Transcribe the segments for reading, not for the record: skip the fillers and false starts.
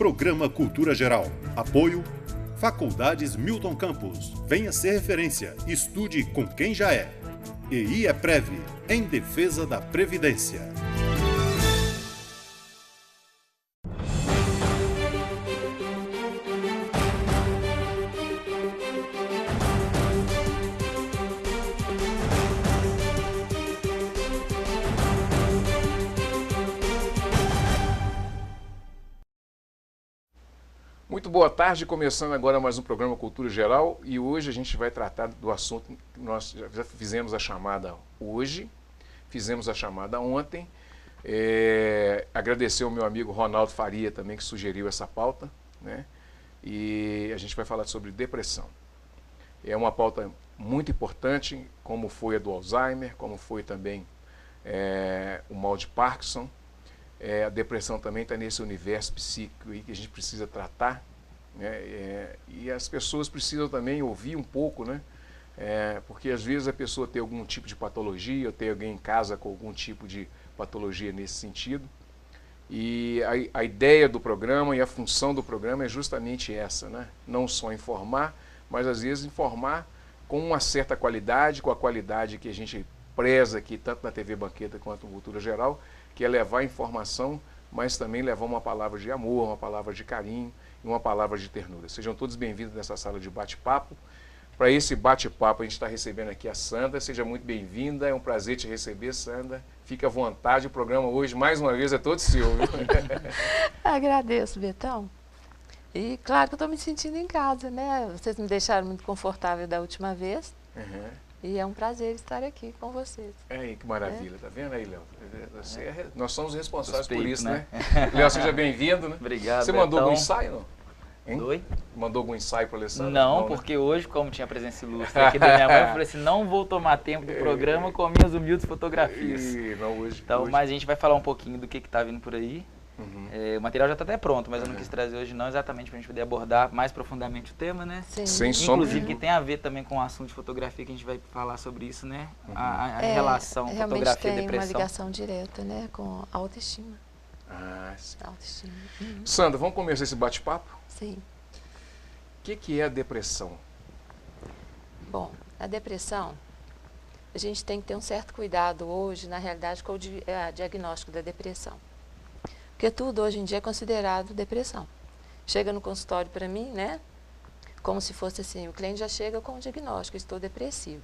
Programa Cultura Geral. Apoio Faculdades Milton Campos. Venha ser referência. Estude com quem já é. E IEPREV, em defesa da Previdência. Muito boa tarde, começando agora mais um programa Cultura Geral e hoje a gente vai tratar do assunto que nós já fizemos a chamada hoje, fizemos a chamada ontem, agradecer ao meu amigo Ronaldo Faria também que sugeriu essa pauta, né? E a gente vai falar sobre depressão. É uma pauta muito importante, como foi a do Alzheimer, como foi também o mal de Parkinson. A depressão também está nesse universo psíquico aí que a gente precisa tratar, né? E as pessoas precisam também ouvir um pouco, né? Porque às vezes a pessoa tem algum tipo de patologia, ou tem alguém em casa com algum tipo de patologia nesse sentido. E a ideia do programa e a função do programa é justamente essa, né? Não só informar, mas às vezes informar com uma certa qualidade, com a qualidade que a gente preza aqui, tanto na TV Banqueta quanto no Cultura Geral, que é levar informação, mas também levar uma palavra de amor, uma palavra de carinho e uma palavra de ternura. Sejam todos bem-vindos nessa sala de bate-papo. Para esse bate-papo a gente está recebendo aqui a Sandra. Seja muito bem-vinda, é um prazer te receber, Sandra. Fique à vontade, o programa hoje, mais uma vez, é todo seu. Agradeço, Betão. E claro que eu estou me sentindo em casa, né? Vocês me deixaram muito confortável da última vez. Uhum. E é um prazer estar aqui com vocês. Que maravilha, tá vendo aí, Léo? Nós somos responsáveis Suspeito, por isso, né? Léo, seja bem-vindo, né? Obrigado, Você mandou Betão. algum ensaio, não? Hein? Oi? Mandou algum ensaio para a Alessandra? Não, né? porque hoje, como tinha presença ilustre aqui da minha mãe, eu falei assim, não vou tomar tempo do programa com minhas humildes fotografias. Não, hoje, Então, hoje. mas a gente vai falar um pouquinho do que está vindo por aí. Uhum. O material já está até pronto, mas eu não quis trazer hoje não, exatamente para a gente poder abordar mais profundamente o tema, né? Sim. Sem sombra. Inclusive que tem a ver também com o assunto de fotografia, que a gente vai falar sobre isso, né? A É, relação realmente fotografia e tem depressão. uma ligação direta, né, com a autoestima. Sim. Autoestima. Uhum. Sandra, vamos começar esse bate-papo? Sim. O que é a depressão? Bom, a depressão, a gente tem que ter um certo cuidado hoje, na realidade, com o diagnóstico da depressão. Porque tudo hoje em dia é considerado depressão. Chega no consultório para mim, né? Como se fosse assim, o cliente já chega com o diagnóstico, estou depressivo.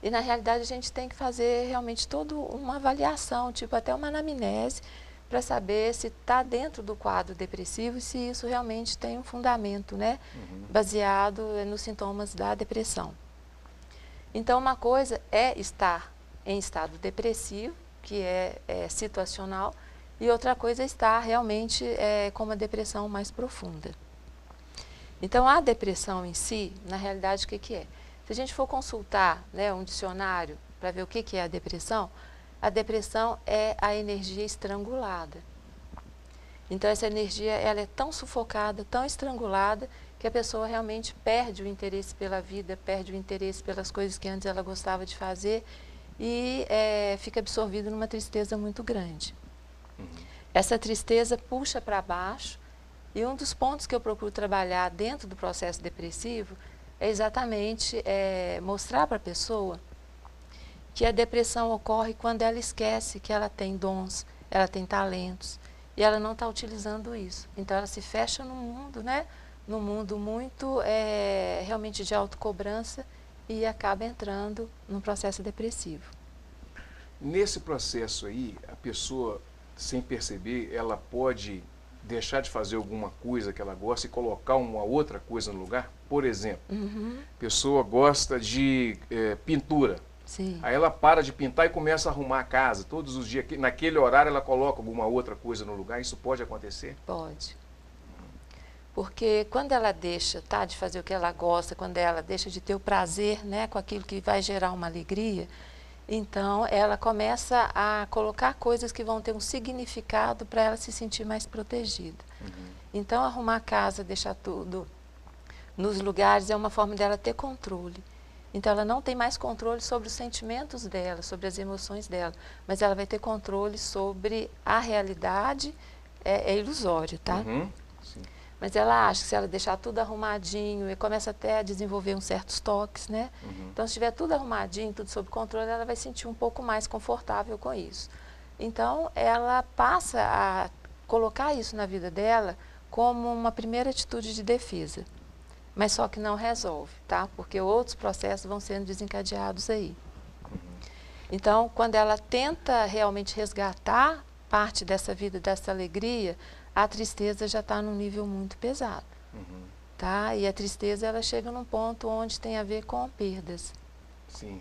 E na realidade a gente tem que fazer realmente toda uma avaliação, tipo até uma anamnese, para saber se está dentro do quadro depressivo e se isso realmente tem um fundamento, né? Baseado nos sintomas da depressão. Então uma coisa é estar em estado depressivo, que é situacional, e outra coisa é estar realmente com uma depressão mais profunda. Então, a depressão em si, na realidade, o que é? Se a gente for consultar, né, um dicionário para ver o que é a depressão é a energia estrangulada. Então, essa energia ela é tão sufocada, tão estrangulada, que a pessoa realmente perde o interesse pela vida, perde o interesse pelas coisas que antes ela gostava de fazer e fica absorvida numa tristeza muito grande. Essa tristeza puxa para baixo e um dos pontos que eu procuro trabalhar dentro do processo depressivo é exatamente mostrar para a pessoa que a depressão ocorre quando ela esquece que ela tem dons, ela tem talentos e ela não está utilizando isso. Então ela se fecha no mundo, né? Num mundo muito realmente de autocobrança e acaba entrando num processo depressivo. Nesse processo aí, a pessoa, sem perceber, ela pode deixar de fazer alguma coisa que ela gosta e colocar uma outra coisa no lugar? Por exemplo, a pessoa gosta de pintura. Sim. Aí ela para de pintar e começa a arrumar a casa. Todos os dias, naquele horário, ela coloca alguma outra coisa no lugar. Isso pode acontecer? Pode. Porque quando ela deixa de fazer o que ela gosta, quando ela deixa de ter o prazer, né, com aquilo que vai gerar uma alegria, então ela começa a colocar coisas que vão ter um significado para ela se sentir mais protegida. Então arrumar a casa, deixar tudo nos lugares é uma forma dela ter controle. Então ela não tem mais controle sobre os sentimentos dela, sobre as emoções dela, mas ela vai ter controle sobre a realidade, é ilusório, tá? Sim. Mas ela acha que se ela deixar tudo arrumadinho, e começa até a desenvolver uns certos toques, né? Então, se tiver tudo arrumadinho, tudo sob controle, ela vai sentir um pouco mais confortável com isso. Então, ela passa a colocar isso na vida dela como uma primeira atitude de defesa. Mas só que não resolve, tá? Porque outros processos vão sendo desencadeados aí. Então, quando ela tenta realmente resgatar parte dessa vida, dessa alegria, a tristeza já está num nível muito pesado, tá? E a tristeza, ela chega num ponto onde tem a ver com perdas. Sim.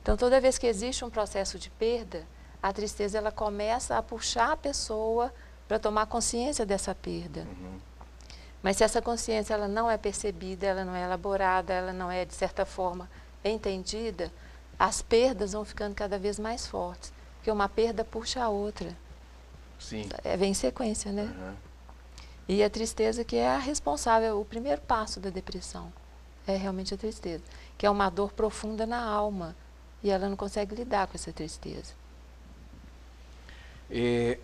Então, toda vez que existe um processo de perda, a tristeza, ela começa a puxar a pessoa para tomar consciência dessa perda. Mas se essa consciência, ela não é percebida, ela não é elaborada, ela não é, de certa forma, entendida, as perdas vão ficando cada vez mais fortes, porque uma perda puxa a outra. Sim. Vem em sequência, né? E a tristeza que é a responsável, o primeiro passo da depressão, é realmente a tristeza, que é uma dor profunda na alma, e ela não consegue lidar com essa tristeza.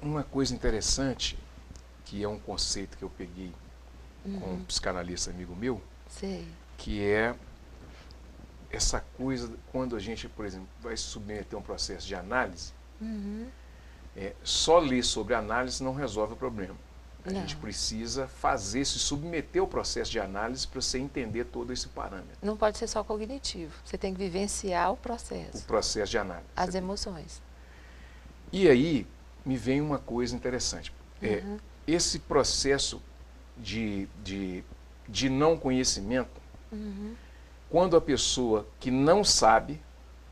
Uma coisa interessante, que é um conceito que eu peguei com um psicanalista amigo meu, Sei. que é essa coisa, quando a gente, por exemplo, vai se submeter a um processo de análise, só ler sobre análise não resolve o problema. A gente precisa se submeter ao processo de análise para você entender todo esse parâmetro. Não pode ser só cognitivo, você tem que vivenciar o processo. O processo de análise. As emoções. E aí, me vem uma coisa interessante. Esse processo de não conhecimento, quando a pessoa que não sabe,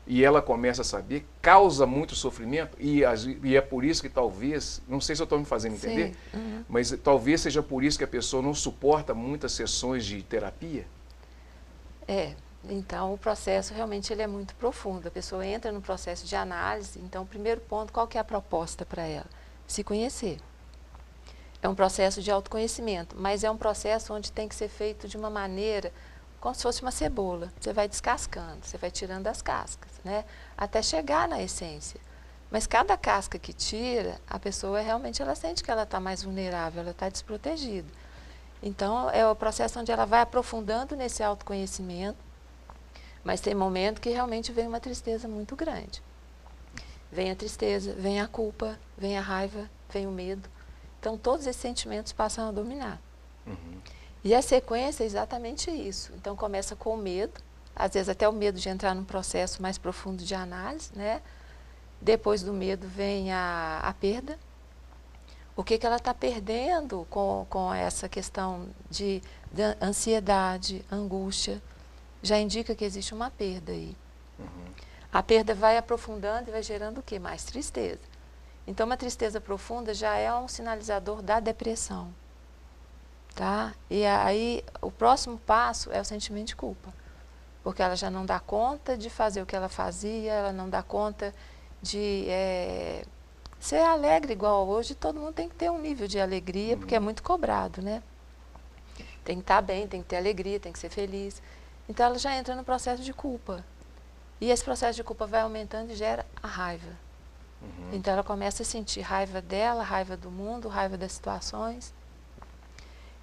e ela começa a saber, causa muito sofrimento, e é por isso que talvez, não sei se eu estou me fazendo entender, mas talvez seja por isso que a pessoa não suporta muitas sessões de terapia. Então o processo realmente ele é muito profundo, a pessoa entra no processo de análise, então o primeiro ponto, qual que é a proposta para ela? Se conhecer. É um processo de autoconhecimento, mas é um processo onde tem que ser feito de uma maneira como se fosse uma cebola. Você vai descascando, você vai tirando as cascas, né? Até chegar na essência. Mas cada casca que tira, a pessoa realmente ela sente que ela está mais vulnerável, ela está desprotegida. Então, é o processo onde ela vai aprofundando nesse autoconhecimento, mas tem momento que realmente vem uma tristeza muito grande. Vem a tristeza, vem a culpa, vem a raiva, vem o medo. Então, todos esses sentimentos passam a dominar. E a sequência é exatamente isso. Então, começa com o medo, às vezes até o medo de entrar num processo mais profundo de análise, né? Depois do medo vem a perda. O que ela está perdendo com essa questão de ansiedade, angústia, já indica que existe uma perda aí. A perda vai aprofundando e vai gerando o quê? Mais tristeza. Então, uma tristeza profunda já é um sinalizador da depressão. Tá? E aí, o próximo passo é o sentimento de culpa. Porque ela já não dá conta de fazer o que ela fazia, ela não dá conta de ser alegre igual hoje. Todo mundo tem que ter um nível de alegria, porque é muito cobrado, né? Tem que estar bem, tem que ter alegria, tem que ser feliz. Então, ela já entra no processo de culpa. E esse processo de culpa vai aumentando e gera a raiva. Então, ela começa a sentir raiva dela, raiva do mundo, raiva das situações.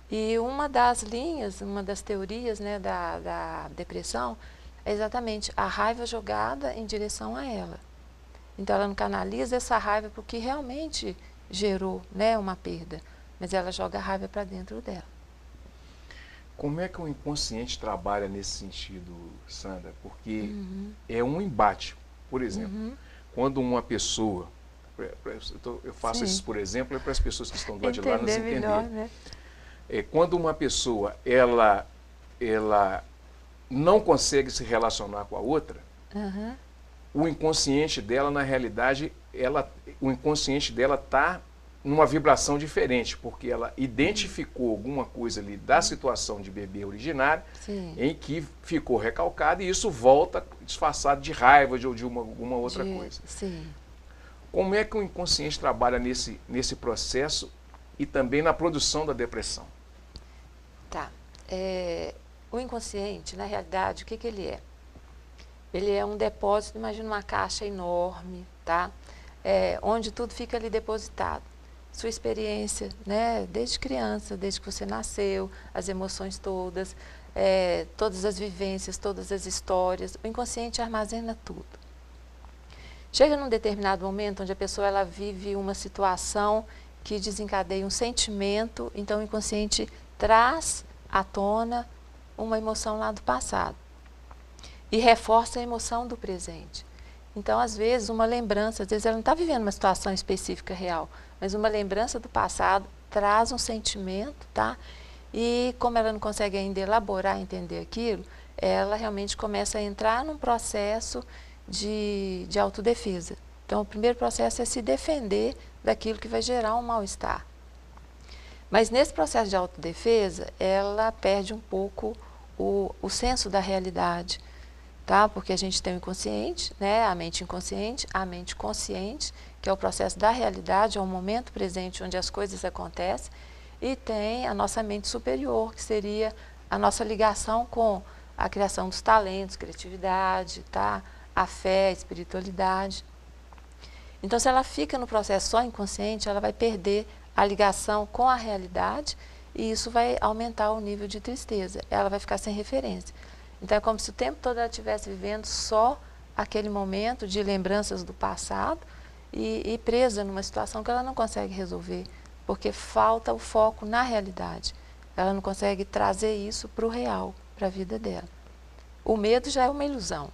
E uma das linhas, uma das teorias, né, da depressão é exatamente a raiva jogada em direção a ela. Então, ela não canaliza essa raiva para o que realmente gerou, né, uma perda, mas ela joga a raiva para dentro dela. Como é que o inconsciente trabalha nesse sentido, Sandra? Porque é um embate. Por exemplo, quando uma pessoa... Eu faço isso, por exemplo, para as pessoas que estão do lado de lá nos entenderem. Melhor, né? Quando uma pessoa ela não consegue se relacionar com a outra, o inconsciente dela, na realidade, o inconsciente dela está numa vibração diferente, porque ela identificou alguma coisa ali da situação de bebê originária, em que ficou recalcada, e isso volta disfarçado de raiva, de alguma outra coisa. Como é que o inconsciente trabalha nesse processo e também na produção da depressão? Tá. O inconsciente, na realidade, o que ele é? Ele é um depósito, imagina uma caixa enorme, tá? Onde tudo fica ali depositado. sua experiência, né, desde criança, desde que você nasceu, as emoções todas, todas as vivências, todas as histórias. O inconsciente armazena tudo. Chega num determinado momento onde a pessoa ela vive uma situação que desencadeia um sentimento, então o inconsciente traz à tona uma emoção lá do passado e reforça a emoção do presente. Então, às vezes, uma lembrança, às vezes ela não está vivendo uma situação específica real, mas uma lembrança do passado traz um sentimento, tá? E como ela não consegue ainda elaborar, entender aquilo, ela realmente começa a entrar num processo de autodefesa. Então, o primeiro processo é se defender daquilo que vai gerar um mal-estar. Mas nesse processo de autodefesa, ela perde um pouco o senso da realidade, tá? Porque a gente tem o inconsciente, né? A mente inconsciente, a mente consciente, que é o processo da realidade, é o momento presente onde as coisas acontecem, e tem a nossa mente superior, que seria a nossa ligação com a criação dos talentos, criatividade, tá? A fé, a espiritualidade. Então, se ela fica no processo só inconsciente, ela vai perder a ligação com a realidade e isso vai aumentar o nível de tristeza. Ela vai ficar sem referência. Então, é como se o tempo todo ela estivesse vivendo só aquele momento de lembranças do passado e presa numa situação que ela não consegue resolver, porque falta o foco na realidade. Ela não consegue trazer isso para o real, para a vida dela. O medo já é uma ilusão.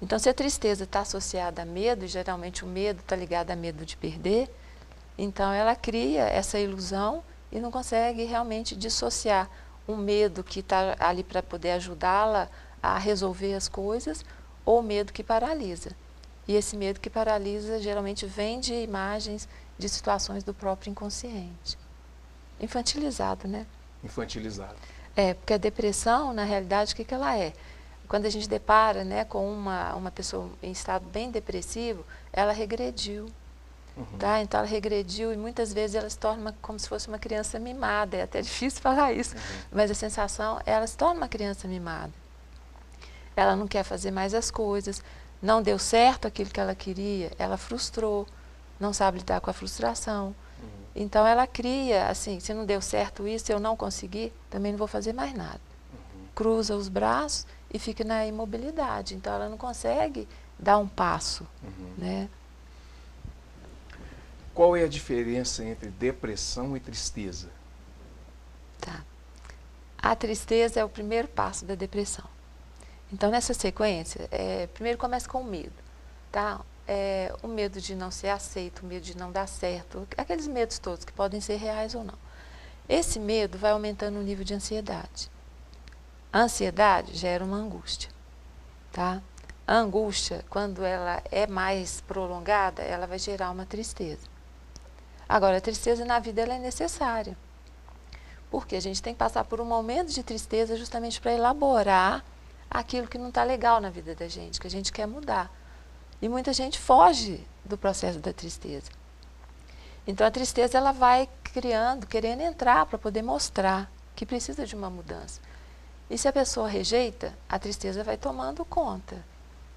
Então, se a tristeza está associada a medo, e geralmente o medo está ligado a medo de perder, então ela cria essa ilusão e não consegue realmente dissociar um medo que está ali para poder ajudá-la a resolver as coisas, ou o medo que paralisa. E esse medo que paralisa geralmente vem de imagens de situações do próprio inconsciente. Infantilizado, né? Infantilizado. Porque a depressão, na realidade, o que ela é? Quando a gente depara, né, com uma pessoa em estado bem depressivo, ela regrediu. Tá? Então ela regrediu e muitas vezes ela se torna como se fosse uma criança mimada. É até difícil falar isso, mas a sensação, ela se torna uma criança mimada. Ela não quer fazer mais as coisas, não deu certo aquilo que ela queria, ela frustrou, não sabe lidar com a frustração. Então ela cria, assim, se não deu certo isso, eu não consegui, também não vou fazer mais nada. Cruza os braços e fica na imobilidade. Então ela não consegue dar um passo, né? Qual é a diferença entre depressão e tristeza? Tá. A tristeza é o primeiro passo da depressão. Então, nessa sequência, primeiro começa com o medo, tá? O medo de não ser aceito, o medo de não dar certo, aqueles medos todos que podem ser reais ou não. Esse medo vai aumentando o nível de ansiedade. A ansiedade gera uma angústia, tá? A angústia, quando ela é mais prolongada, ela vai gerar uma tristeza. Agora, a tristeza na vida ela é necessária, porque a gente tem que passar por um momento de tristeza justamente para elaborar aquilo que não está legal na vida da gente, que a gente quer mudar. E muita gente foge do processo da tristeza. Então, a tristeza ela vai criando, querendo entrar para poder mostrar que precisa de uma mudança. E se a pessoa rejeita, a tristeza vai tomando conta.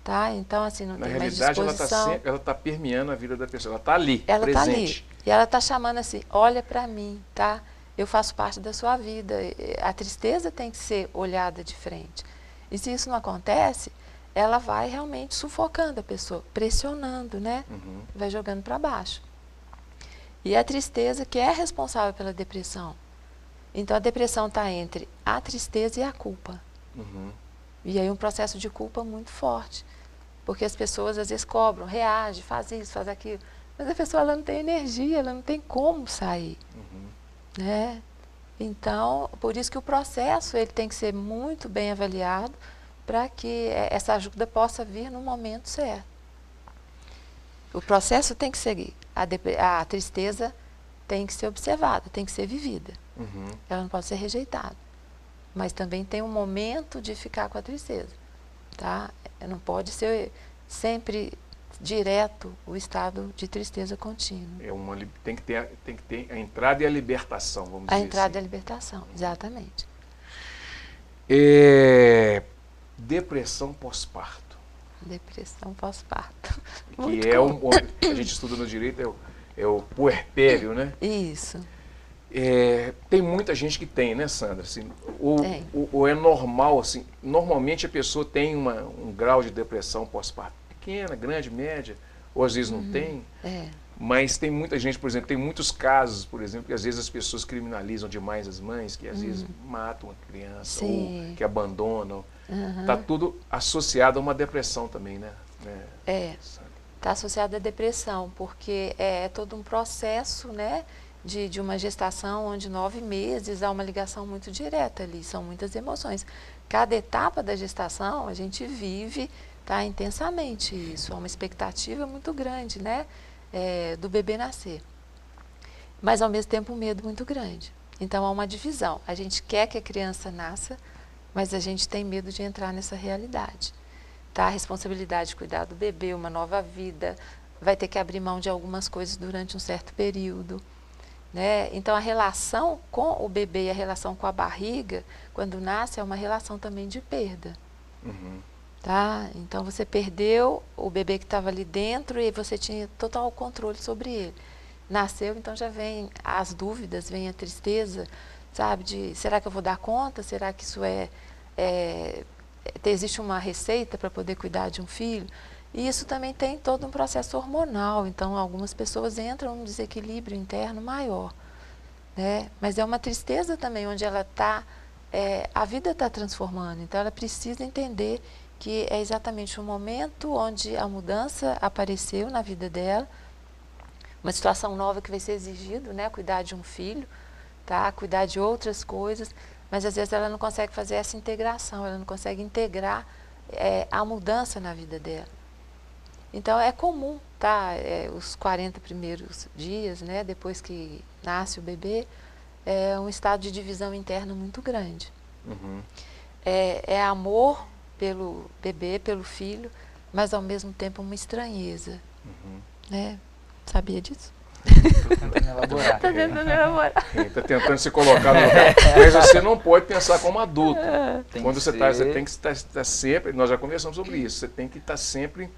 Tá? Então, assim, não tem mais disposição. Na realidade, ela está permeando a vida da pessoa, ela está ali, ela presente. Ela está ali. E ela está chamando assim, olha para mim, tá? Eu faço parte da sua vida. A tristeza tem que ser olhada de frente. E se isso não acontece, ela vai realmente sufocando a pessoa, pressionando, né? Vai jogando para baixo. E a tristeza que é responsável pela depressão. Então, a depressão está entre a tristeza e a culpa. E aí um processo de culpa muito forte. Porque as pessoas às vezes cobram, reagem, faz isso, faz aquilo. Mas a pessoa ela não tem energia, ela não tem como sair. Né? Então, por isso que o processo ele tem que ser muito bem avaliado para que essa ajuda possa vir no momento certo. O processo tem que seguir. A tristeza tem que ser observada, tem que ser vivida. Ela não pode ser rejeitada. Mas também tem um momento de ficar com a tristeza. Tá? Não pode ser sempre direto o estado de tristeza contínua. Tem que ter a entrada e a libertação, vamos dizer assim. A entrada e a libertação, exatamente. Depressão pós-parto. Depressão pós-parto. Que a gente estuda no direito, é o puerpério, né? Isso. Tem muita gente que tem, né, Sandra? Assim, ou é normal, assim, normalmente a pessoa tem um grau de depressão pós-parto pequena, grande, média, ou às vezes não tem. Mas tem muita gente, por exemplo, tem muitos casos, por exemplo, que às vezes as pessoas criminalizam demais as mães, que às vezes matam a criança, ou que abandonam. Está tudo associado a uma depressão também, né? Está associado à depressão, porque é todo um processo, né, de uma gestação onde 9 meses há uma ligação muito direta ali, são muitas emoções. Cada etapa da gestação a gente vive, tá, intensamente isso, há uma expectativa muito grande, né, do bebê nascer. Mas ao mesmo tempo um medo muito grande. Então há uma divisão, a gente quer que a criança nasça, mas a gente tem medo de entrar nessa realidade. Tá? A responsabilidade de cuidar do bebê, uma nova vida, vai ter que abrir mão de algumas coisas durante um certo período. Né? Então a relação com o bebê e a relação com a barriga, quando nasce, é uma relação também de perda. Tá? Então você perdeu o bebê que estava ali dentro e você tinha total controle sobre ele. Nasceu, então já vem as dúvidas, vem a tristeza, sabe, de será que eu vou dar conta? Será que isso existe uma receita para poder cuidar de um filho? E isso também tem todo um processo hormonal, então algumas pessoas entram num desequilíbrio interno maior, né? Mas é uma tristeza também, onde ela está, a vida está transformando, então ela precisa entender que é exatamente o momento onde a mudança apareceu na vida dela, uma situação nova que vai ser exigido, né? Cuidar de um filho, tá? Cuidar de outras coisas, mas às vezes ela não consegue fazer essa integração, ela não consegue integrar a mudança na vida dela. Então é comum, tá? Os 40 primeiros dias, né? Depois que nasce o bebê, é um estado de divisão interna muito grande. É amor pelo bebê, pelo filho, mas ao mesmo tempo uma estranheza. Né? Sabia disso? Estou tentando elaborar. Está tentando elaborar. Está tentando se colocar no lugar. Mas você não pode pensar como adulto. Quando você tem que estar sempre, nós já conversamos sobre isso, você tem que estar sempre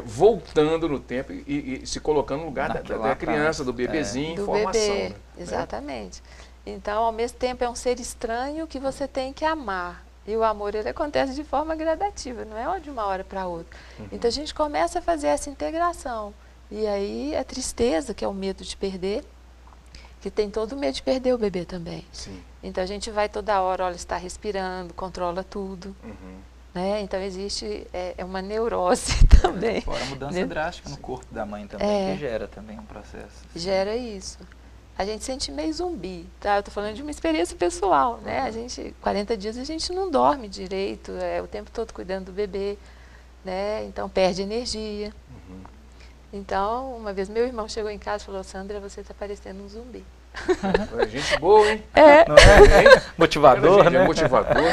voltando no tempo e se colocando no lugar da criança, do bebezinho, em formação. Bebê, né? exatamente. Então, ao mesmo tempo, é um ser estranho que você tem que amar. E o amor, ele acontece de forma gradativa, não é de uma hora para outra. Então, a gente começa a fazer essa integração. E aí, a tristeza, que é o medo de perder, que tem todo o medo de perder o bebê também. Sim. Então, a gente vai toda hora, olha, está respirando, controla tudo. Né? Então, existe uma neurose também. Fora a mudança drástica no corpo da mãe também, que gera também um processo. Gera isso. A gente sente meio zumbi, tá? Eu tô falando de uma experiência pessoal, né? A gente, 40 dias a gente não dorme direito, o tempo todo cuidando do bebê, né? Então perde energia. Então, uma vez meu irmão chegou em casa e falou: Sandra, você tá parecendo um zumbi. Gente boa, hein? Não é? Motivador, né? Motivador.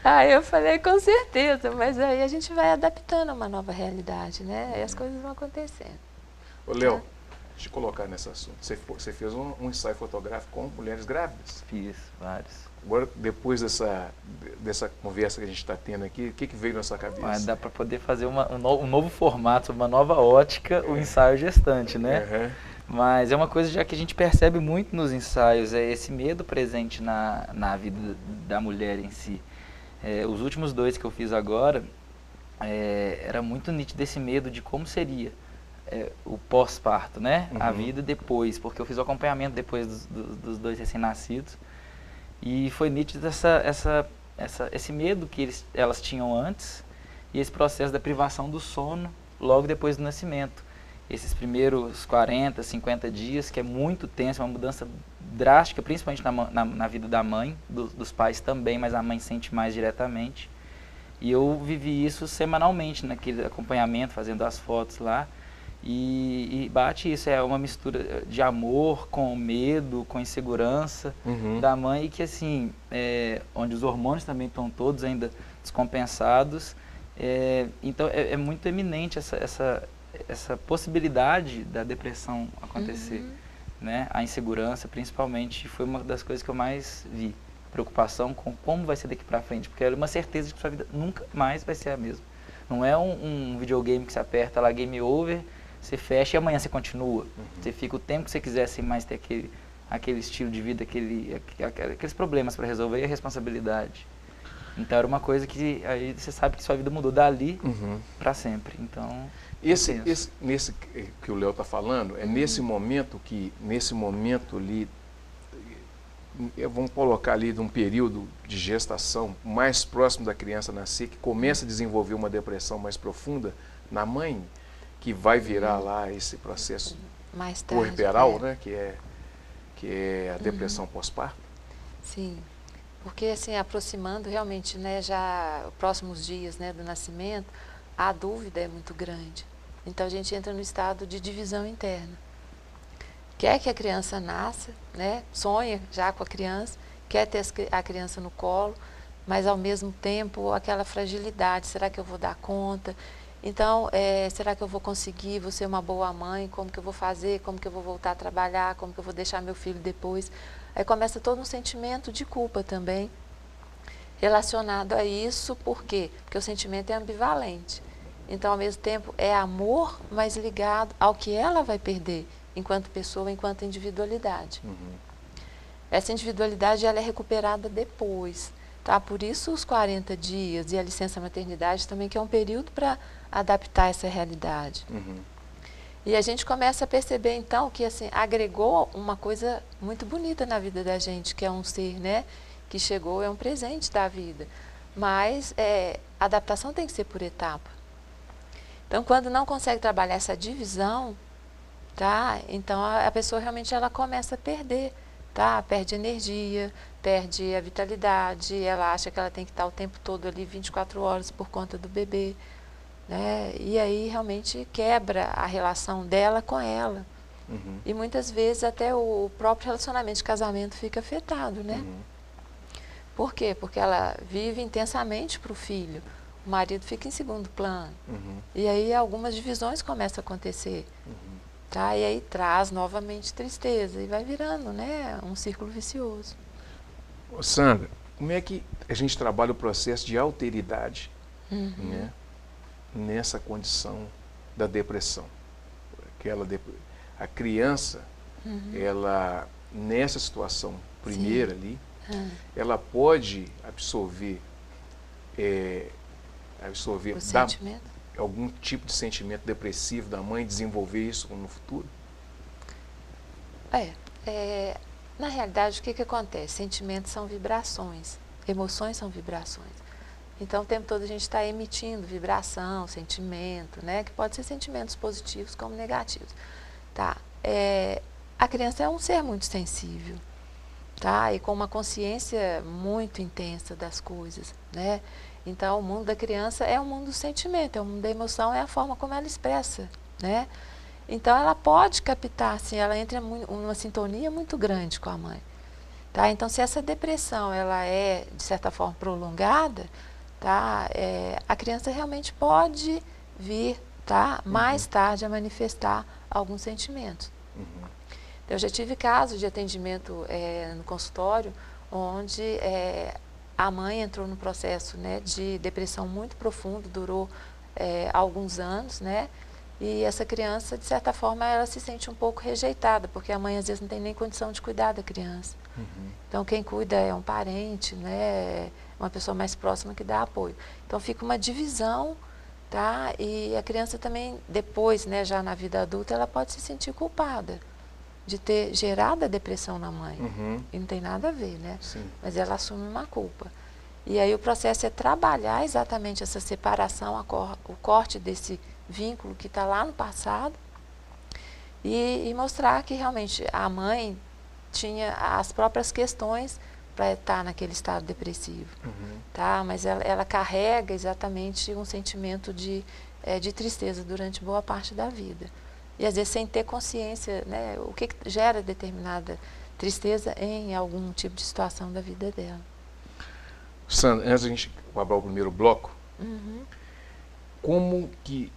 Aí eu falei, com certeza, mas aí a gente vai adaptando a uma nova realidade, né? Aí as coisas vão acontecendo. Ô, Léo, deixa eu colocar nesse assunto. Você fez um ensaio fotográfico com mulheres grávidas? Fiz, vários. Agora, depois dessa conversa que a gente está tendo aqui, o que veio na sua cabeça? Mas dá para poder fazer um novo formato, uma nova ótica, o ensaio gestante, né? Mas é uma coisa já que a gente percebe muito nos ensaios, é esse medo presente na vida da mulher em si. Os últimos 2 que eu fiz agora, era muito nítido esse medo de como seria o pós-parto, né? A vida depois, porque eu fiz o acompanhamento depois dos 2 recém-nascidos. E foi nítido esse medo que elas tinham antes e esse processo da privação do sono logo depois do nascimento. Esses primeiros 40, 50 dias, que é muito tenso, uma mudança drástica, principalmente na vida da mãe, dos pais também, mas a mãe sente mais diretamente. E eu vivi isso semanalmente, naquele acompanhamento, fazendo as fotos lá. E bate isso, é uma mistura de amor com medo, com insegurança da mãe, e que assim, onde os hormônios também estão todos ainda descompensados, então é muito eminente essa possibilidade da depressão acontecer, né? A insegurança, principalmente, foi uma das coisas que eu mais vi, preocupação com como vai ser daqui para frente, porque é uma certeza de que sua vida nunca mais vai ser a mesma. Não é um videogame que você aperta lá, game over, você fecha e amanhã você continua. Você fica o tempo que você quiser sem mais ter aquele estilo de vida, aqueles problemas para resolver e a responsabilidade. Então era uma coisa que aí você sabe que sua vida mudou dali para sempre. Então nesse que o Léo está falando é nesse momento ali, vamos colocar ali de um período de gestação mais próximo da criança nascer, que começa a desenvolver uma depressão mais profunda na mãe, que vai virar lá esse processo mais tarde, puerperal, né, que é a depressão pós-parto. Sim. Porque, assim, aproximando realmente, né, já os próximos dias, né, do nascimento, a dúvida é muito grande. Então, a gente entra no estado de divisão interna. Quer que a criança nasça, né, sonha já com a criança, quer ter a criança no colo, mas, ao mesmo tempo, aquela fragilidade, será que eu vou dar conta? Então, será que eu vou conseguir, vou ser uma boa mãe? Como que eu vou fazer? Como que eu vou voltar a trabalhar? Como que eu vou deixar meu filho depois? Aí começa todo um sentimento de culpa também relacionado a isso. Por quê? Porque o sentimento é ambivalente. Então, ao mesmo tempo, é amor, mas ligado ao que ela vai perder enquanto pessoa, enquanto individualidade. Essa individualidade ela é recuperada depois. Tá? Por isso os 40 dias e a licença maternidade também, que é um período para adaptar essa realidade. E a gente começa a perceber, então, que assim, agregou uma coisa muito bonita na vida da gente, que é um ser, né, que chegou, é um presente da vida. Mas a adaptação tem que ser por etapa. Então, quando não consegue trabalhar essa divisão, tá? Então a pessoa realmente ela começa a perder, tá? Perde energia, perde a vitalidade, ela acha que ela tem que estar o tempo todo ali 24 horas por conta do bebê. Né? E aí realmente quebra a relação dela com ela. E muitas vezes até o próprio relacionamento de casamento fica afetado, né? Por quê? Porque ela vive intensamente para o filho, o marido fica em segundo plano. E aí algumas divisões começam a acontecer. Tá? E aí traz novamente tristeza e vai virando, né, um círculo vicioso. Ô Sandra, como é que a gente trabalha o processo de alteridade, né, nessa condição da depressão? A criança, ela, nessa situação primeira ali, ela pode absorver O sentimento? algum tipo de sentimento depressivo da mãe, desenvolver isso no futuro? Na realidade, o que acontece? Sentimentos são vibrações, emoções são vibrações. Então, o tempo todo a gente está emitindo vibração, sentimento, né? Que pode ser sentimentos positivos como negativos. Tá? A criança é um ser muito sensível, tá? E com uma consciência muito intensa das coisas, né? Então, o mundo da criança é o mundo do sentimento, é o mundo da emoção, é a forma como ela expressa, né? Então, ela pode captar, assim, ela entra em uma sintonia muito grande com a mãe. Tá? Então, se essa depressão ela é, de certa forma, prolongada, tá? A criança realmente pode vir, tá? Mais tarde a manifestar alguns sentimentos. Eu já tive casos de atendimento no consultório, onde a mãe entrou no processo, né, de depressão muito profundo, durou alguns anos, né? E essa criança, de certa forma, ela se sente um pouco rejeitada, porque a mãe às vezes não tem nem condição de cuidar da criança. Então, quem cuida é um parente, né, uma pessoa mais próxima que dá apoio. Então, fica uma divisão, tá? E a criança também, depois, né, já na vida adulta, ela pode se sentir culpada de ter gerado a depressão na mãe. E não tem nada a ver, né? Sim. Mas ela assume uma culpa. E aí o processo é trabalhar exatamente essa separação, o corte desse vínculo que está lá no passado e mostrar que realmente a mãe tinha as próprias questões para estar naquele estado depressivo, tá? Mas ela carrega exatamente um sentimento de tristeza durante boa parte da vida. E às vezes sem ter consciência, né, o que gera determinada tristeza em algum tipo de situação da vida dela. Sandra, antes da gente acabar o primeiro bloco, como que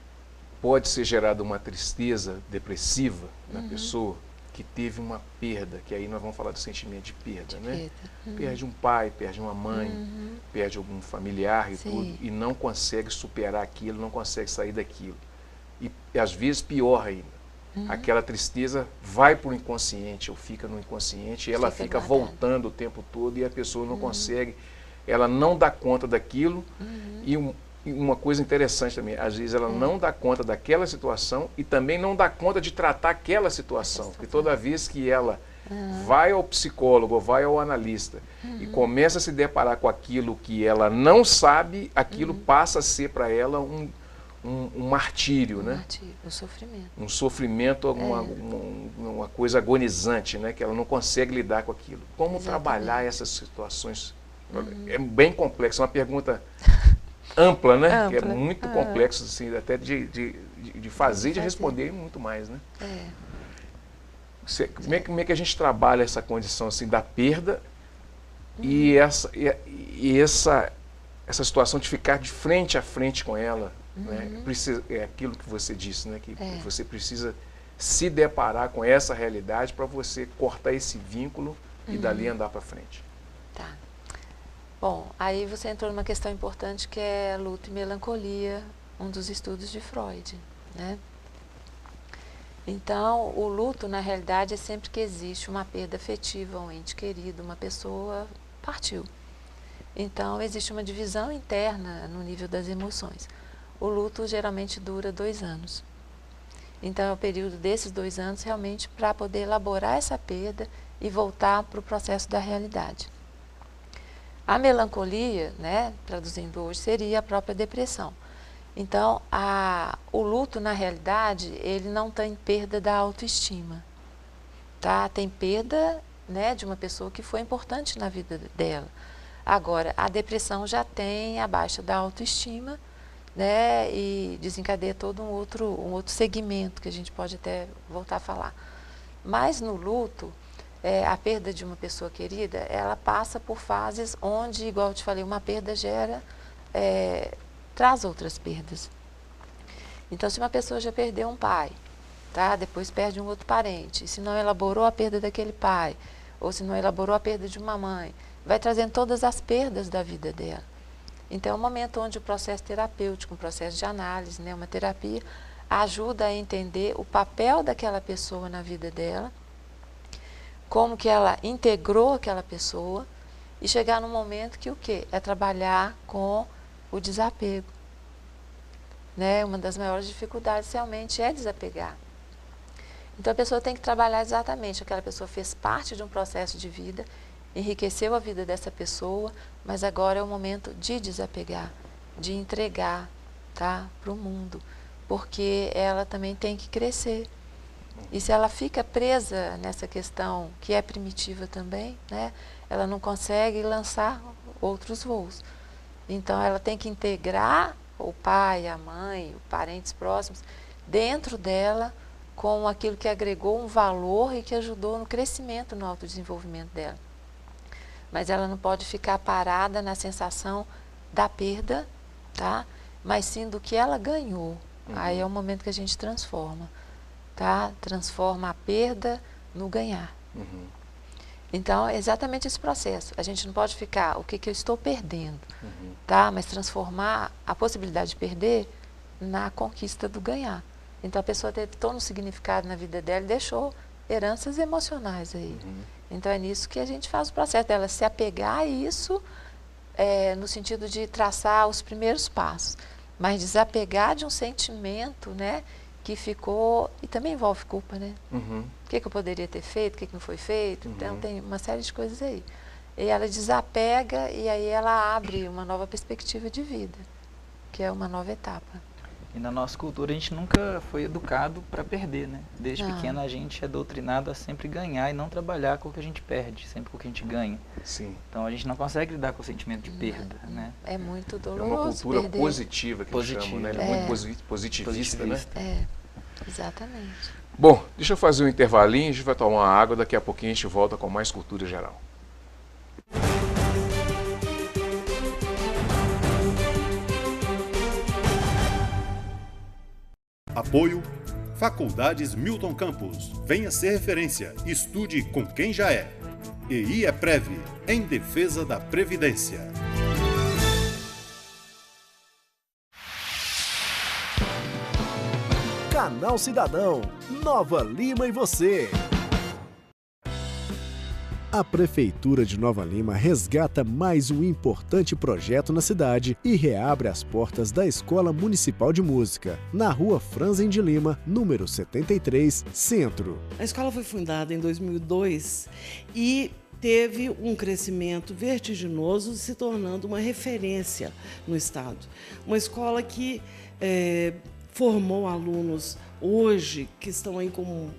pode ser gerada uma tristeza depressiva na pessoa que teve uma perda, que aí nós vamos falar do sentimento de perda, né? Perde um pai, perde uma mãe, perde algum familiar e tudo, e não consegue superar aquilo, não consegue sair daquilo. E às vezes pior ainda. Aquela tristeza vai para o inconsciente, ou fica no inconsciente, e ela fica voltando o tempo todo e a pessoa não consegue, ela não dá conta daquilo. E uma coisa interessante também, às vezes ela não dá conta daquela situação e também não dá conta de tratar aquela situação. Porque toda vez que ela vai ao psicólogo, ou vai ao analista e começa a se deparar com aquilo que ela não sabe, aquilo passa a ser para ela um martírio, né? Martírio, um sofrimento. Um sofrimento, uma coisa agonizante, né? Que ela não consegue lidar com aquilo. Como trabalhar essas situações? É bem complexo, é uma pergunta ampla, né? Que é muito complexo, assim, até de fazer e de responder muito mais, né? Como é que a gente trabalha essa condição assim, da perda e essa situação de ficar de frente a frente com ela? Né? É aquilo que você disse, né? Que você precisa se deparar com essa realidade para você cortar esse vínculo e dali andar para frente. Tá. Bom, aí você entrou numa questão importante que é luto e melancolia, um dos estudos de Freud, né? Então, o luto, na realidade, é sempre que existe uma perda afetiva, um ente querido, uma pessoa partiu. Então, existe uma divisão interna no nível das emoções. O luto geralmente dura 2 anos. Então, é o período desses 2 anos realmente para poder elaborar essa perda e voltar para o processo da realidade. A melancolia, né, traduzindo hoje, seria a própria depressão. Então, o luto, na realidade, ele não tem perda da autoestima. Tá? Tem perda, né, de uma pessoa que foi importante na vida dela. Agora, a depressão já tem a baixa da autoestima, né, e desencadeia todo um outro segmento que a gente pode até voltar a falar. Mas no luto, a perda de uma pessoa querida, ela passa por fases onde, igual eu te falei, uma perda traz outras perdas. Então, se uma pessoa já perdeu um pai, tá, depois perde um outro parente, se não elaborou a perda daquele pai, ou se não elaborou a perda de uma mãe, vai trazendo todas as perdas da vida dela. Então, é um momento onde o processo terapêutico, um processo de análise, né, uma terapia, ajuda a entender o papel daquela pessoa na vida dela, como que ela integrou aquela pessoa e chegar num momento que o quê? É trabalhar com o desapego. Né? Uma das maiores dificuldades realmente é desapegar. Então, a pessoa tem que trabalhar exatamente, aquela pessoa fez parte de um processo de vida, enriqueceu a vida dessa pessoa, mas agora é o momento de desapegar, de entregar, tá, para o mundo, porque ela também tem que crescer. E se ela fica presa nessa questão, que é primitiva também, né, ela não consegue lançar outros voos. Então, ela tem que integrar o pai, a mãe, os parentes próximos, dentro dela, com aquilo que agregou um valor e que ajudou no crescimento, no autodesenvolvimento dela. Mas ela não pode ficar parada na sensação da perda, tá? Mas sim do que ela ganhou. Aí é o momento que a gente transforma, tá? Transforma a perda no ganhar. Então, é exatamente esse processo. A gente não pode ficar, o que eu estou perdendo, tá? Mas transformar a possibilidade de perder na conquista do ganhar. Então, a pessoa teve todo um significado na vida dela e deixou heranças emocionais aí. Então, é nisso que a gente faz o processo dela se apegar a isso, no sentido de traçar os primeiros passos, mas desapegar de um sentimento, né, que ficou, e também envolve culpa, né? O que eu poderia ter feito, o que não foi feito, então tem uma série de coisas aí. E ela desapega e aí ela abre uma nova perspectiva de vida, que é uma nova etapa. E na nossa cultura a gente nunca foi educado para perder, né? Desde pequeno a gente é doutrinado a sempre ganhar e não trabalhar com o que a gente perde, sempre com o que a gente ganha. Sim. Então a gente não consegue lidar com o sentimento de perda, né? É muito doloroso. É uma cultura perder. Positiva que eles chamam, né? Muito positivista, né? Exatamente. Bom, deixa eu fazer um intervalinho, a gente vai tomar uma água, daqui a pouquinho a gente volta com mais cultura geral. Apoio Faculdades Milton Campos. Venha ser referência. Estude com quem já é. EI é Prev, em defesa da Previdência. Canal Cidadão, Nova Lima e você. A Prefeitura de Nova Lima resgata mais um importante projeto na cidade e reabre as portas da Escola Municipal de Música, na Rua Franzen de Lima, número 73, Centro. A escola foi fundada em 2002 e teve um crescimento vertiginoso, se tornando uma referência no estado. Uma escola que formou alunos hoje que estão aí como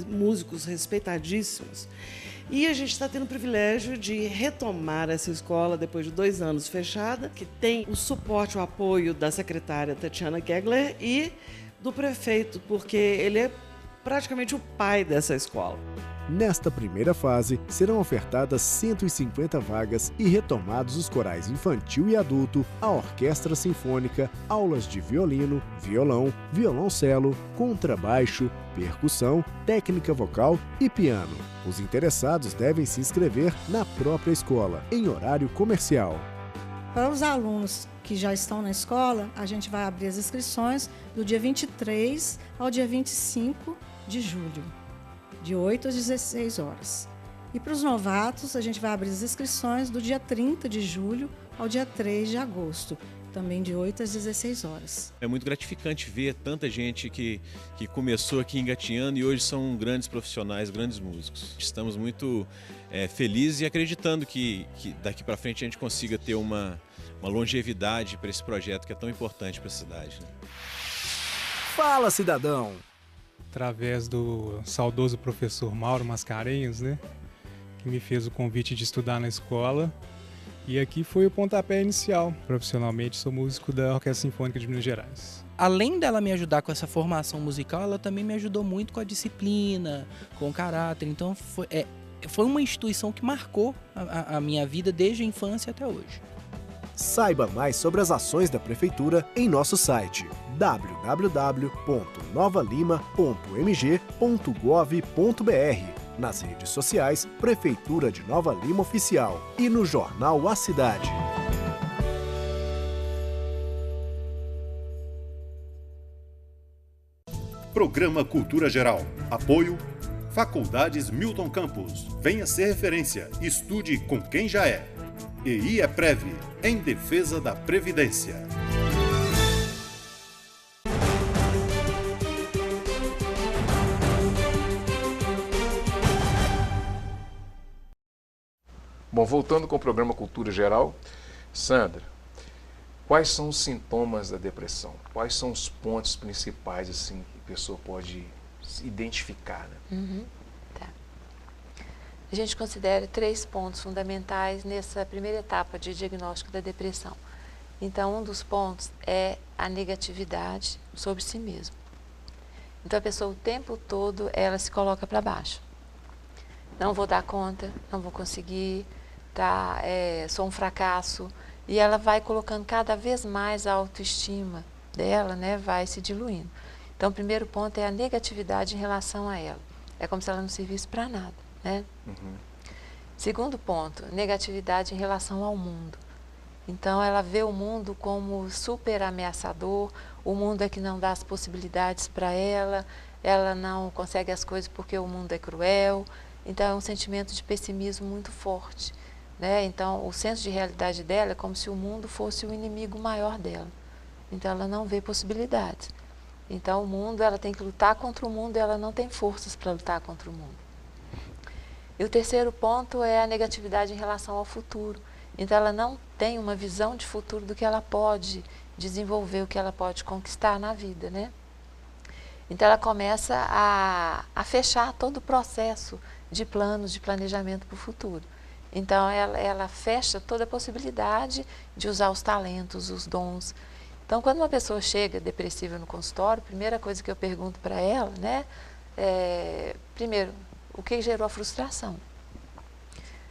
músicos respeitadíssimos. E a gente está tendo o privilégio de retomar essa escola depois de 2 anos fechada, que tem o suporte, o apoio da secretária Tatiana Kegler e do prefeito, porque ele é praticamente o pai dessa escola. Nesta primeira fase, serão ofertadas 150 vagas e retomados os corais infantil e adulto, a orquestra sinfônica, aulas de violino, violão, violoncelo, contrabaixo, percussão, técnica vocal e piano. Os interessados devem se inscrever na própria escola, em horário comercial. Para os alunos que já estão na escola, a gente vai abrir as inscrições do dia 23 ao dia 25 de julho. De 8 às 16 horas. E para os novatos, a gente vai abrir as inscrições do dia 30 de julho ao dia 3 de agosto, também de 8 às 16 horas. É muito gratificante ver tanta gente que começou aqui engatinhando e hoje são grandes profissionais, grandes músicos. Estamos muito felizes e acreditando que daqui para frente a gente consiga ter uma longevidade para esse projeto que é tão importante para a cidade, né? Fala, cidadão! Através do saudoso professor Mauro Mascarenhas, né, que me fez o convite de estudar na escola. E aqui foi o pontapé inicial. Profissionalmente, sou músico da Orquestra Sinfônica de Minas Gerais. Além dela me ajudar com essa formação musical, ela também me ajudou muito com a disciplina, com o caráter. Então, foi uma instituição que marcou a minha vida desde a infância até hoje. Saiba mais sobre as ações da Prefeitura em nosso site www.novalima.mg.gov.br, nas redes sociais Prefeitura de Nova Lima Oficial e no jornal A Cidade. Programa Cultura Geral. Apoio Faculdades Milton Campos. Venha ser referência. Estude com quem já é. EI é Prev, em defesa da Previdência. Bom, voltando com o programa Cultura Geral, Sandra, quais são os sintomas da depressão? Quais são os pontos principais assim, que a pessoa pode identificar? Né? Tá. A gente considera 3 pontos fundamentais nessa primeira etapa de diagnóstico da depressão. Então, um dos pontos é a negatividade sobre si mesmo. Então, a pessoa o tempo todo, ela se coloca para baixo. Não vou dar conta, não vou conseguir, sou um fracasso. E ela vai colocando cada vez mais a autoestima dela, né, vai se diluindo. Então, o primeiro ponto é a negatividade em relação a ela. É como se ela não servisse para nada, né? Segundo ponto, negatividade em relação ao mundo. Então, ela vê o mundo como super ameaçador, o mundo é que não dá as possibilidades para ela não consegue as coisas porque o mundo é cruel. Então, é um sentimento de pessimismo muito forte, né? Então, o senso de realidade dela é como se o mundo fosse o inimigo maior dela. Então, ela não vê possibilidades. Então, o mundo, ela tem que lutar contra o mundo e ela não tem forças para lutar contra o mundo. E o terceiro ponto é a negatividade em relação ao futuro. Então, ela não tem uma visão de futuro do que ela pode desenvolver, o que ela pode conquistar na vida, né? Então, ela começa a fechar todo o processo de planos, de planejamento para o futuro. Então, ela fecha toda a possibilidade de usar os talentos, os dons. Então, quando uma pessoa chega depressiva no consultório, a primeira coisa que eu pergunto para ela, né, primeiro, o que gerou a frustração?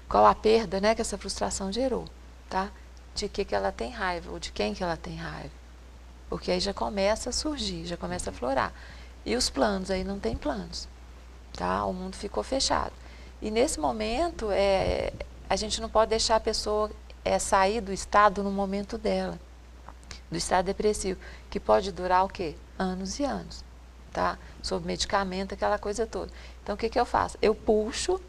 Qual a perda, né, que essa frustração gerou, tá? De que ela tem raiva, ou de quem que ela tem raiva. Porque aí já começa a surgir, já começa a florar. E os planos, aí não tem planos, tá? O mundo ficou fechado. E nesse momento, a gente não pode deixar a pessoa sair do estado no momento dela, do estado depressivo, que pode durar o quê? Anos e anos, tá? Sobre medicamento, aquela coisa toda. Então, o que eu faço? Eu puxo,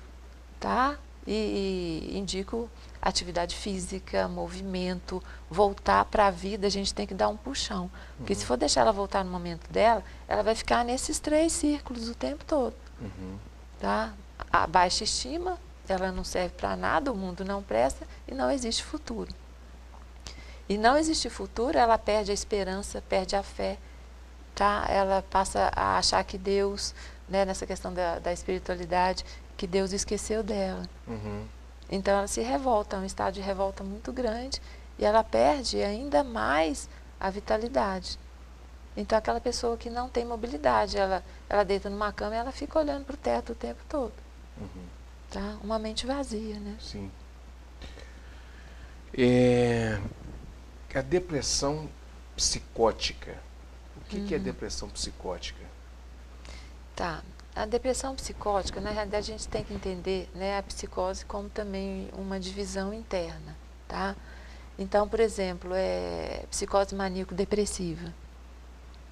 tá? E indico atividade física, movimento, voltar para a vida, a gente tem que dar um puxão. Porque se for deixar ela voltar no momento dela, ela vai ficar nesses 3 círculos o tempo todo. Tá? A baixa estima, ela não serve para nada, o mundo não presta e não existe futuro. E não existe futuro, ela perde a esperança, perde a fé, tá? Ela passa a achar que Deus, né, nessa questão da espiritualidade, que Deus esqueceu dela. Então ela se revolta, é um estado de revolta muito grande e ela perde ainda mais a vitalidade. Então aquela pessoa que não tem mobilidade, ela deita numa cama e ela fica olhando para o teto o tempo todo. Tá? Uma mente vazia, né? Sim. A depressão psicótica. O que é depressão psicótica? Tá. A depressão psicótica, na realidade, a gente tem que entender, né, a psicose como também uma divisão interna, tá? Então, por exemplo, psicose maníaco-depressiva,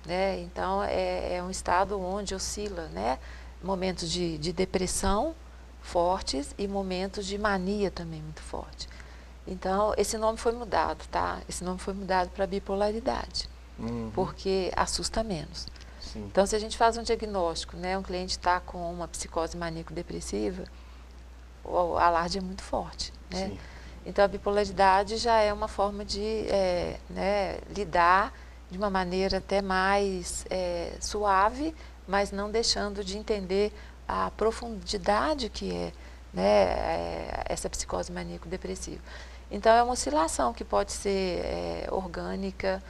né? Então, é um estado onde oscila, né, momentos de depressão fortes e momentos de mania também muito forte. Então, esse nome foi mudado, tá? Esse nome foi mudado para bipolaridade, porque assusta menos. Sim. Então, se a gente faz um diagnóstico, né, um cliente está com uma psicose maníaco-depressiva, o alarde é muito forte, né? Sim. Então, a bipolaridade já é uma forma de né, lidar de uma maneira até mais suave, mas não deixando de entender a profundidade que é, né, essa psicose maníaco-depressiva. Então, é uma oscilação que pode ser orgânica,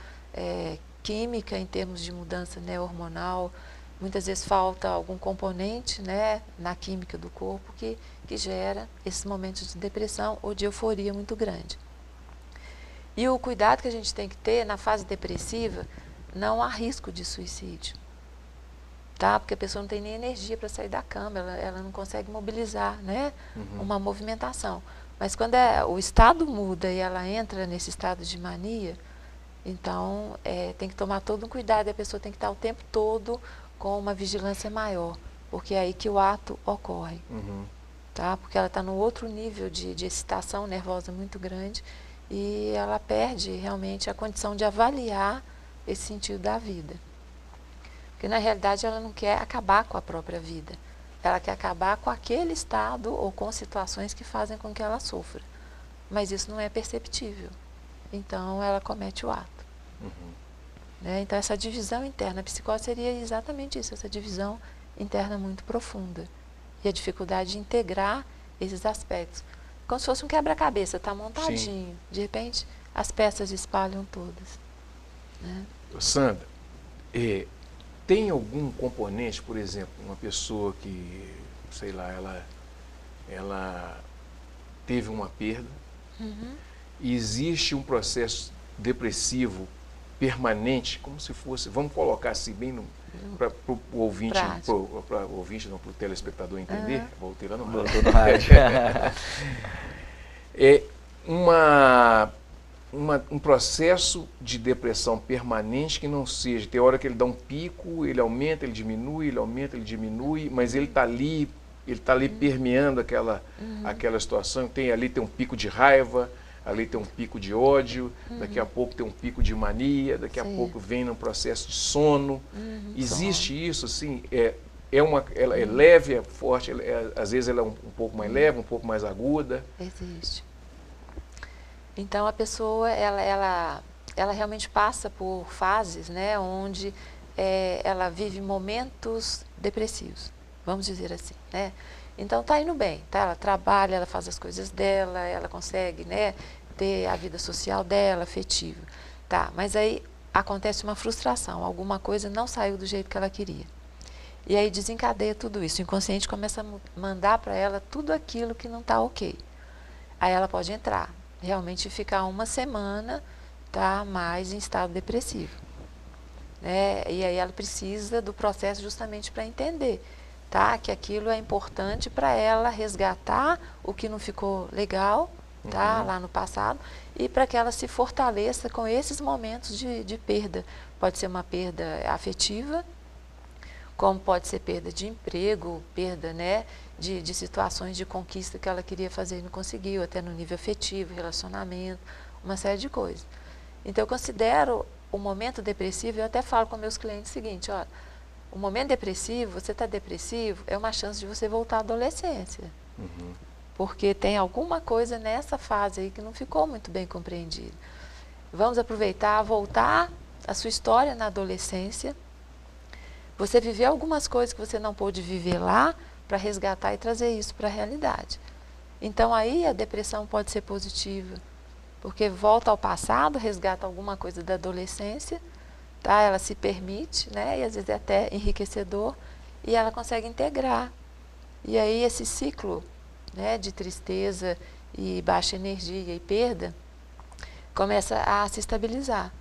química em termos de mudança, né, hormonal. Muitas vezes falta algum componente, né, na química do corpo que gera esses momentos de depressão ou de euforia muito grande. E o cuidado que a gente tem que ter na fase depressiva, não há risco de suicídio, tá? Porque a pessoa não tem nem energia para sair da cama, ela não consegue mobilizar, né, uma movimentação. Mas quando o estado muda e ela entra nesse estado de mania, então tem que tomar todo um cuidado, e a pessoa tem que estar o tempo todo com uma vigilância maior, porque é aí que o ato ocorre, tá? Porque ela está num outro nível de excitação nervosa muito grande e ela perde realmente a condição de avaliar esse sentido da vida. Porque na realidade ela não quer acabar com a própria vida, ela quer acabar com aquele estado ou com situações que fazem com que ela sofra, mas isso não é perceptível. Então, ela comete o ato. Né? Então, essa divisão interna, a psicose seria exatamente isso, essa divisão interna muito profunda. E a dificuldade de integrar esses aspectos. Como se fosse um quebra-cabeça, está montadinho. Sim. De repente, as peças espalham todas. Né? Sandra, tem algum componente, por exemplo, uma pessoa que, sei lá, ela teve uma perda, e existe um processo depressivo permanente, como se fosse, vamos colocar assim bem para o ouvinte, para o ouvinte, não, para o telespectador entender, voltei lá no rádio. Um processo de depressão permanente que não seja, tem hora que ele dá um pico, ele aumenta, ele diminui, ele aumenta, ele diminui, mas ele está ali permeando aquela situação, tem um pico de raiva, ali tem um pico de ódio, daqui a pouco tem um pico de mania, daqui a pouco vem num processo de sono. Existe isso, assim, ela é leve, é forte, às vezes ela é um pouco mais leve, um pouco mais aguda. Existe. Então a pessoa, ela realmente passa por fases, né, onde ela vive momentos depressivos, vamos dizer assim, né? Então está indo bem, tá? Ela trabalha, ela faz as coisas dela, ela consegue, né, ter a vida social dela, afetiva. Tá, mas aí acontece uma frustração, alguma coisa não saiu do jeito que ela queria. E aí desencadeia tudo isso, o inconsciente começa a mandar para ela tudo aquilo que não está ok. Aí ela pode entrar, realmente ficar uma semana, tá, mais em estado depressivo. Né? E aí ela precisa do processo justamente para entender, tá, que aquilo é importante para ela resgatar o que não ficou legal, tá, lá no passado, e para que ela se fortaleça com esses momentos de perda. Pode ser uma perda afetiva, como pode ser perda de emprego, perda, né, de situações de conquista que ela queria fazer e não conseguiu, até no nível afetivo, relacionamento, uma série de coisas. Então, eu considero o momento depressivo, eu até falo com meus clientes o seguinte, ó, o momento depressivo, você está depressivo, é uma chance de você voltar à adolescência. Uhum. Porque tem alguma coisa nessa fase aí que não ficou muito bem compreendida. Vamos aproveitar, voltar a sua história na adolescência. Você viveu algumas coisas que você não pôde viver lá para resgatar e trazer isso para a realidade. Então aí a depressão pode ser positiva, porque volta ao passado, resgata alguma coisa da adolescência, tá? Ela se permite, né? E às vezes é até enriquecedor, e ela consegue integrar. E aí esse ciclo, né, de tristeza e baixa energia e perda começa a se estabilizar.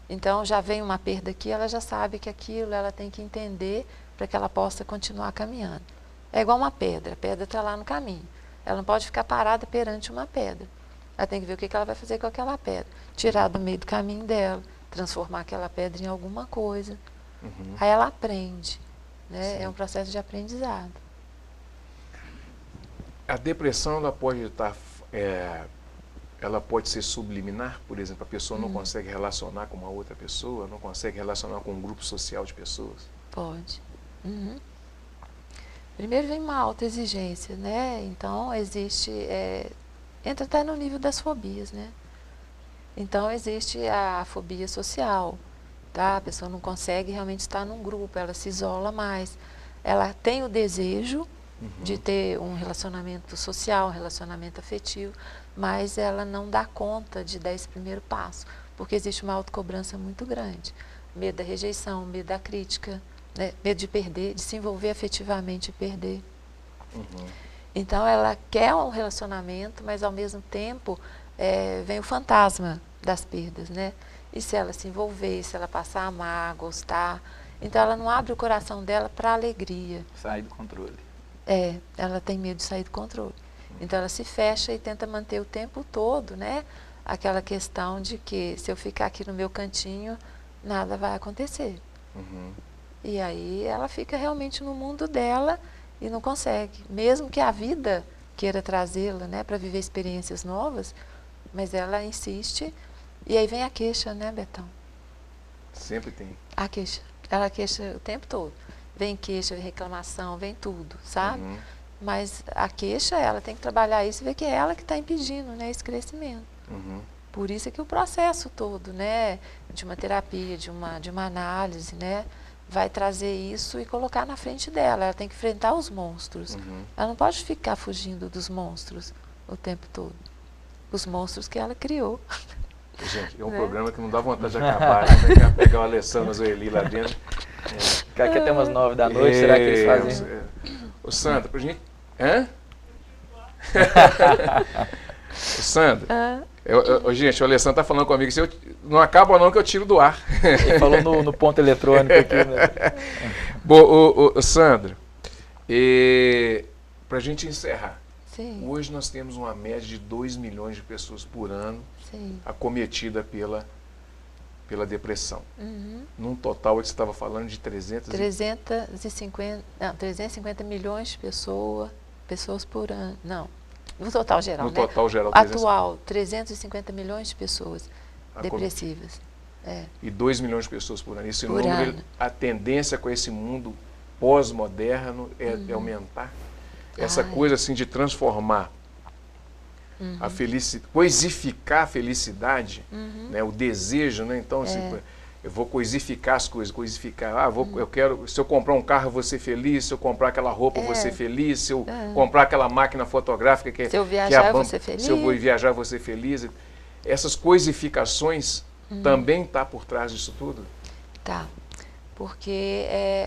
Então já vem uma perda aqui, ela já sabe que aquilo ela tem que entender para que ela possa continuar caminhando. É igual uma pedra, a pedra está lá no caminho. Ela não pode ficar parada perante uma pedra. Ela tem que ver o que ela vai fazer com aquela pedra. Tirar do meio do caminho dela, transformar aquela pedra em alguma coisa. Uhum. Aí ela aprende, né? Sim. É um processo de aprendizado. A depressão ela pode estar, ela pode ser subliminar, por exemplo, a pessoa não consegue relacionar com uma outra pessoa, não consegue relacionar com um grupo social de pessoas. Pode. Uhum. Primeiro vem uma alta exigência, né? Então existe, entra até no nível das fobias, né? Então existe a fobia social, tá? A pessoa não consegue realmente estar num grupo, ela se isola mais. Ela tem o desejo de ter um relacionamento social, um relacionamento afetivo, mas ela não dá conta de dar esse primeiro passo, porque existe uma autocobrança muito grande. Medo da rejeição, medo da crítica, né? Medo de perder, de se envolver afetivamente e perder. Uhum. Então ela quer um relacionamento, mas ao mesmo tempo vem o fantasma das perdas, né? E se ela se envolver, se ela passar a amar, gostar, então ela não abre o coração dela para a alegria. Sai do controle. Ela tem medo de sair do controle. Então ela se fecha e tenta manter o tempo todo, né? Aquela questão de que se eu ficar aqui no meu cantinho, nada vai acontecer. Uhum. E aí ela fica realmente no mundo dela e não consegue. Mesmo que a vida queira trazê-la, né, para viver experiências novas, mas ela insiste. E aí vem a queixa, né, Betão? Sempre tem. A queixa. Ela queixa o tempo todo. Vem queixa, vem reclamação, vem tudo, sabe? Uhum. Mas a queixa, ela tem que trabalhar isso e ver que é ela que está impedindo, né, esse crescimento. Uhum. Por isso é que o processo todo, né, de uma terapia, de uma análise, né, vai trazer isso e colocar na frente dela. Ela tem que enfrentar os monstros. Uhum. Ela não pode ficar fugindo dos monstros o tempo todo. Os monstros que ela criou. Gente, é um né? programa que não dá vontade de acabar, né? Quer pegar o Alessandro, a Zoeli lá dentro. Ficar aqui até umas 9 da noite, será que eles fazem? Ô Sandra, pra gente... Hã? Ô Sandra, gente, o Alessandro tá falando comigo, se eu não acaba não que eu tiro do ar. Ele falou no ponto eletrônico aqui, né? Bom, Sandra, pra gente encerrar, Sim. Hoje nós temos uma média de 2 milhões de pessoas por ano Sim. acometida pela depressão. Uhum. Num total, você estava falando de 350 milhões de pessoas por ano. Não, no total geral, no né? total geral, Atual, 350 milhões de pessoas depressivas. E 2 milhões de pessoas por ano. Esse por número, ano. a tendência com esse mundo pós-moderno é aumentar. Essa coisa assim de transformar a felicidade, coisificar a felicidade, né, o desejo, né? Então, assim, eu vou coisificar as coisas, coisificar. Eu quero, se eu comprar um carro, eu vou ser feliz, se eu comprar aquela roupa, eu vou ser feliz, se eu comprar aquela máquina fotográfica se eu viajar, eu vou ser feliz. Se eu vou viajar, eu vou ser feliz. Essas coisificações também está por trás disso tudo? Tá. Porque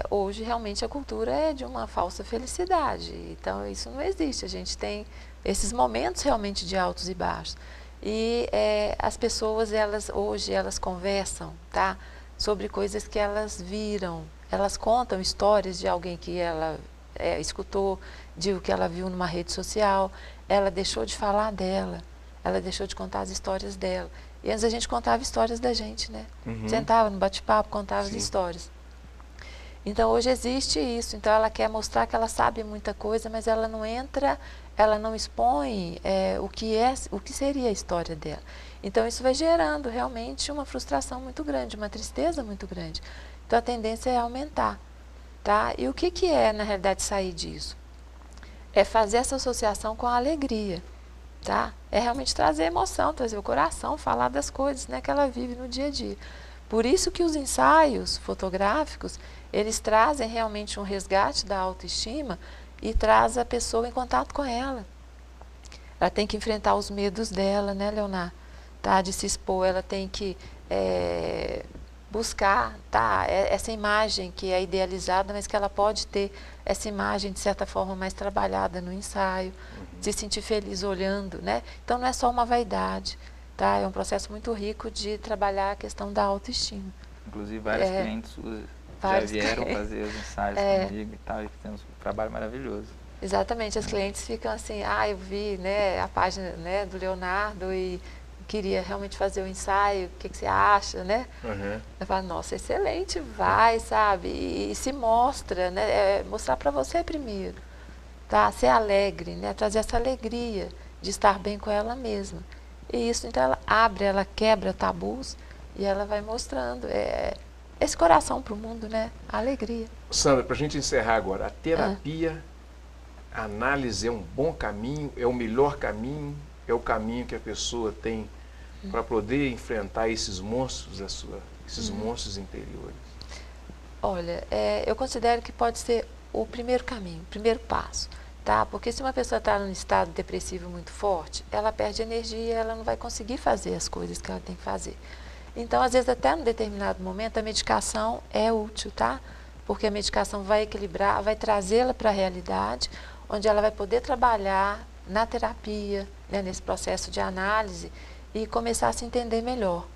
hoje realmente a cultura é de uma falsa felicidade. Então isso não existe. A gente tem esses momentos realmente de altos e baixos. E as pessoas, hoje elas conversam, tá, sobre coisas que elas viram. Elas contam histórias de alguém que ela escutou, de o que ela viu numa rede social. Ela deixou de falar dela. Ela deixou de contar as histórias dela. E antes a gente contava histórias da gente, né? Sentava no bate-papo, contava as histórias. Então hoje existe isso, então ela quer mostrar que ela sabe muita coisa, mas ela não entra, ela não expõe o que seria a história dela. Então isso vai gerando realmente uma frustração muito grande, uma tristeza muito grande. Então a tendência é aumentar, tá? E o que é na realidade sair disso? É fazer essa associação com a alegria, tá? É realmente trazer emoção, trazer o coração, falar das coisas, né, que ela vive no dia a dia. Por isso que os ensaios fotográficos, eles trazem realmente um resgate da autoestima e traz a pessoa em contato com ela. Ela tem que enfrentar os medos dela, né, Leonardo? Tá? De se expor, ela tem que buscar, tá? Essa imagem que é idealizada, mas que ela pode ter essa imagem, de certa forma, mais trabalhada no ensaio, se sentir feliz olhando, né? Então, não é só uma vaidade, tá? É um processo muito rico de trabalhar a questão da autoestima. Inclusive, vários clientes já vieram fazer os ensaios comigo e tal, e temos um trabalho maravilhoso. Exatamente, as clientes ficam assim, eu vi, né, a página, né, do Leonardo e queria realmente fazer o ensaio, o que você acha, né? Eu falo, nossa, excelente, vai, sabe? E se mostra, né? Mostrar para você primeiro, tá? Ser alegre, né? Trazer essa alegria de estar bem com ela mesma. E isso, então, ela abre, ela quebra tabus e ela vai mostrando esse coração para o mundo, né? A alegria. Sandra, para a gente encerrar agora, a terapia, a análise é um bom caminho, é o melhor caminho, é o caminho que a pessoa tem para poder enfrentar esses monstros esses monstros interiores? Olha, eu considero que pode ser o primeiro caminho, o primeiro passo, tá? Porque se uma pessoa está num estado depressivo muito forte, ela perde energia, ela não vai conseguir fazer as coisas que ela tem que fazer. Então, às vezes, até num determinado momento, a medicação é útil, tá? Porque a medicação vai equilibrar, vai trazê-la para a realidade, onde ela vai poder trabalhar na terapia, né, nesse processo de análise, e começar a se entender melhor,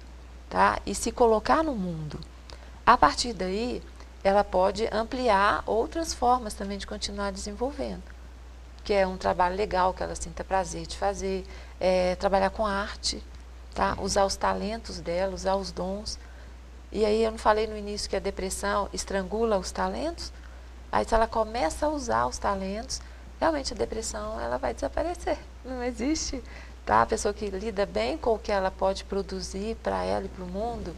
tá? E se colocar no mundo. A partir daí, ela pode ampliar outras formas também de continuar desenvolvendo, que é um trabalho legal, que ela sinta prazer de fazer, trabalhar com arte, tá? Usar os talentos dela, usar os dons. E aí eu não falei no início que a depressão estrangula os talentos? Aí se ela começa a usar os talentos, realmente a depressão ela vai desaparecer, não existe. Tá? A pessoa que lida bem com o que ela pode produzir para ela e para o mundo,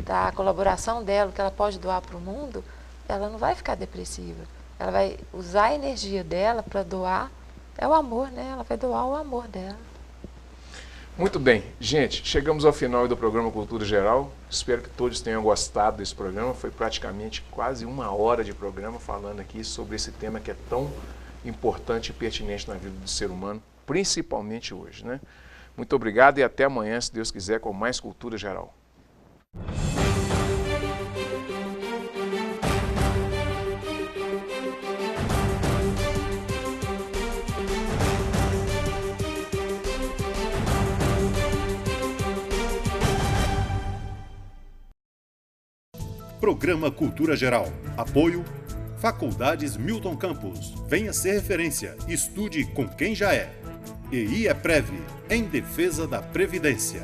tá? A colaboração dela, o que ela pode doar para o mundo, ela não vai ficar depressiva. Ela vai usar a energia dela para doar, é o amor, né? Ela vai doar o amor dela. Muito bem. Gente, chegamos ao final do programa Cultura Geral. Espero que todos tenham gostado desse programa. Foi praticamente quase 1 hora de programa falando aqui sobre esse tema que é tão importante e pertinente na vida do ser humano, principalmente hoje, né? Muito obrigado e até amanhã, se Deus quiser, com mais Cultura Geral. Programa Cultura Geral. Apoio Faculdades Milton Campos. Venha ser referência. Estude com quem já é. EI é Prev, em defesa da Previdência.